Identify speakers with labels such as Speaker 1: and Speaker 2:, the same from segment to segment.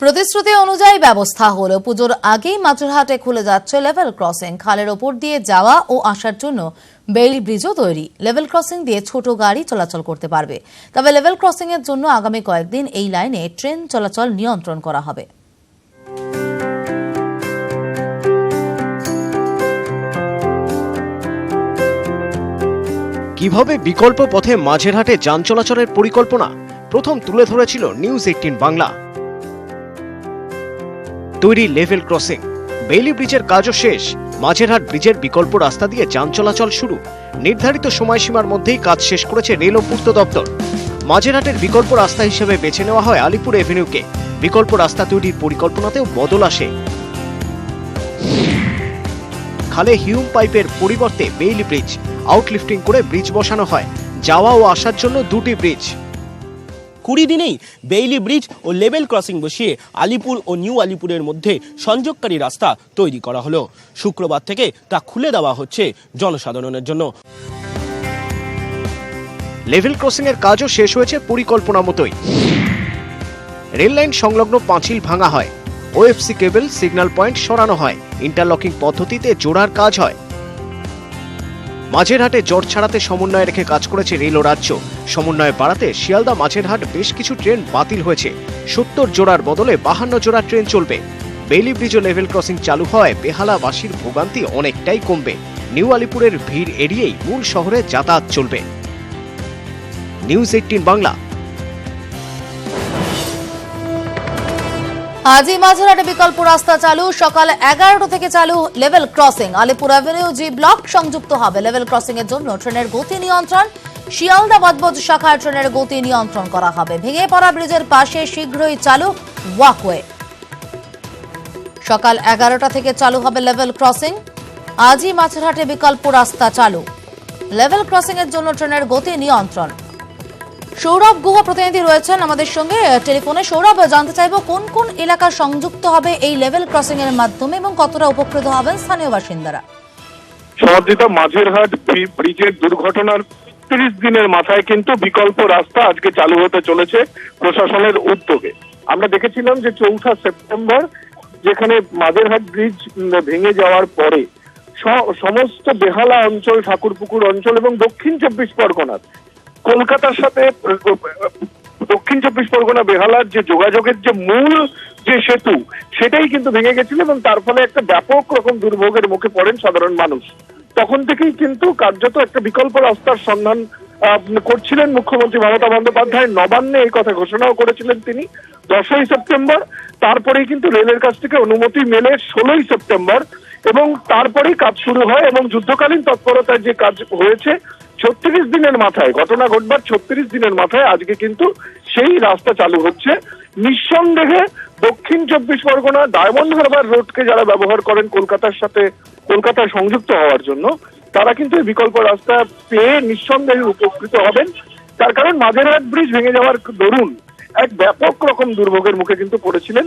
Speaker 1: প্রতিশ্রুতি অনুযায়ী ব্যবস্থা হলো। পুজোর আগেই মাঝেরহাটে খুলে যাচ্ছে লেভেল ক্রসিং। খালের ওপর দিয়ে যাওয়া ও আসার জন্য বেইলি ব্রিজও তৈরি। লেভেল ক্রসিং দিয়ে ছোট গাড়ি চলাচল করতে পারবে। তবে লেভেল ক্রসিং এর জন্য আগামী কয়েকদিন এই লাইনে ট্রেন চলাচল নিয়ন্ত্রণ করা হবে।
Speaker 2: কিভাবে বিকল্প পথে মাঝেরহাটে যান চলাচলের পরিকল্পনা প্রথম তুলে ধরেছিল নিউজ 18 বাংলা। তৈরি লেভেল ক্রসিং, বেইলি ব্রিজের কাজও শেষ। মাঝেরহাট ব্রিজের বিকল্প রাস্তা দিয়ে যান চলাচল শুরু। নির্ধারিত সময়সীমার মধ্যেই কাজ শেষ করেছে রেল ও পূর্ত দপ্তর। মাঝেরহাটের বিকল্প রাস্তা হিসেবে বেছে নেওয়া হয় আলিপুর এভিনিউকে। বিকল্প রাস্তা তৈরির পরিকল্পনাতেও বদল আসে। খালে হিউম পাইপের পরিবর্তে বেইলি ব্রিজ আউটলিফটিং করে ব্রিজ বসানো হয়। যাওয়া ও আসার জন্য দুটি ব্রিজ।
Speaker 3: 20 দিনেই বেইলি ব্রিজ ও লেভেল ক্রসিং বসিয়ে আলিপুর ও নিউ আলিপুরের মধ্যে সংযোগকারী রাস্তা তৈরি করা হলো। শুক্রবার থেকে তা খুলে দেওয়া হচ্ছে জনসাধারণের জন্য।
Speaker 2: লেভেল ক্রসিং এর কাজও শেষ হয়েছে পরিকল্পনা মতোই। রেল লাইন সংলগ্ন পাঁচিল ভাঙা হয়, ওএফসি কেবল সিগন্যাল পয়েন্ট সরানো হয়, ইন্টারলকিং পদ্ধতিতে জোড়ার কাজ হয়। মাঝেরহাটে জট ছাড়াতে সমন্বয় রেখে কাজ করেছে রেল ও রাজ্য। সমন্বয় বাড়াতে শিয়ালদা মাঝেরহাট বেশ কিছু ট্রেন বাতিল হয়েছে। 70 জোড়ার বদলে 52 জোড়া ট্রেন চলবে। বেইলি ব্রিজ ও লেভেল ক্রসিং চালু হওয়ায় বেহালাবাসীর ভোগান্তি অনেকটাই কমবে। নিউ আলিপুরের ভিড় এড়িয়েই মূল শহরে যাতায়াত চলবে। নিউজ 18 বাংলা।
Speaker 1: আজই মাঝেরহাটে বিকল্প রাস্তা চালু। সকাল 11টা থেকে চালু level crossing. Alipore avenue G block সংযুক্ত হবে। লেভেল ক্রসিং এর জন্য ট্রেনের গতি নিয়ন্ত্রণ। শিয়ালদা বদবদ শাখার ট্রেনের গতি নিয়ন্ত্রণ করা হবে। ভেঙে পড়া ব্রিজের পাশে শীঘ্রই চালু ওয়াকওয়ে। সকাল 11টা থেকে চালু হবে লেভেল ক্রসিং। আজই মাঝেরহাটে বিকল্প রাস্তা চালু। লেভেল ক্রসিং এর জন্য ট্রেনের গতি নিয়ন্ত্রণ। সৌরভ গুহ প্রতিনিধি রয়েছেন আমাদের সঙ্গে টেলিফোনে। সৌরভ, জানতে চাইবো কোন কোন এলাকা সংযুক্ত হবে এই লেভেল ক্রসিং এর মাধ্যমে এবং কতটা উপকৃত হবেন স্থানীয় বাসিন্দারা?
Speaker 4: সমাদৃতা, মাঝেরহাট ব্রিজের দুর্ঘটনার 30 দিনের মাথায় কিন্তু বিকল্প রাস্তা আজকে চালু হতে চলেছে প্রশাসনের উদ্যোগে। আমরা দেখেছিলাম যে 4 সেপ্টেম্বর যেখানে মাঝেরহাট ব্রিজ ভেঙে যাওয়ার পরে সমস্ত বেহালা অঞ্চল, ঠাকুরপুকুর অঞ্চল এবং দক্ষিণ 24 পরগনার কলকাতার সাথে দক্ষিণ 24 পরগনা বেহালার যে যোগাযোগের যে মূল যে সেতু সেটাই কিন্তু ভেঙে গেছিল এবং তার ফলে একটা ব্যাপক রকম দুর্ভোগের মুখে পড়েন সাধারণ মানুষ। তখন থেকেই কিন্তু কার্যত একটা বিকল্প রাস্তার সন্ধান করছিলেন মুখ্যমন্ত্রী মমতা বন্দ্যোপাধ্যায়। নবান্নে এই কথা ঘোষণাও করেছিলেন তিনি 10ই সেপ্টেম্বর। তারপরেই কিন্তু রেলের কাছ থেকে অনুমতি মেলে 16ই সেপ্টেম্বর এবং তারপরেই কাজ শুরু হয় এবং যুদ্ধকালীন তৎপরতায় যে কাজ হয়েছে 36 দিনের মাথায়, ঘটনা ঘটবার 36 দিনের মাথায় আজকে কিন্তু সেই রাস্তা চালু হচ্ছে। নিঃসন্দেহে দক্ষিণ 24 পরগনা ডায়মন্ড হারবার রোডকে যারা ব্যবহার করেন কলকাতার সাথে, কলকাতায় সংযুক্ত হওয়ার জন্য, তারা কিন্তু এই বিকল্প রাস্তা পেয়ে নিঃসন্দেহে উপকৃত হবেন। তার কারণ মাঝেরহাট ব্রিজ ভেঙে যাওয়ার দরুন এক ব্যাপক রকম দুর্ভোগের মুখে কিন্তু পড়েছিলেন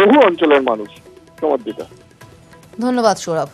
Speaker 4: বহু অঞ্চলের মানুষ। সমাদৃতা,
Speaker 1: ধন্যবাদ সৌরভ।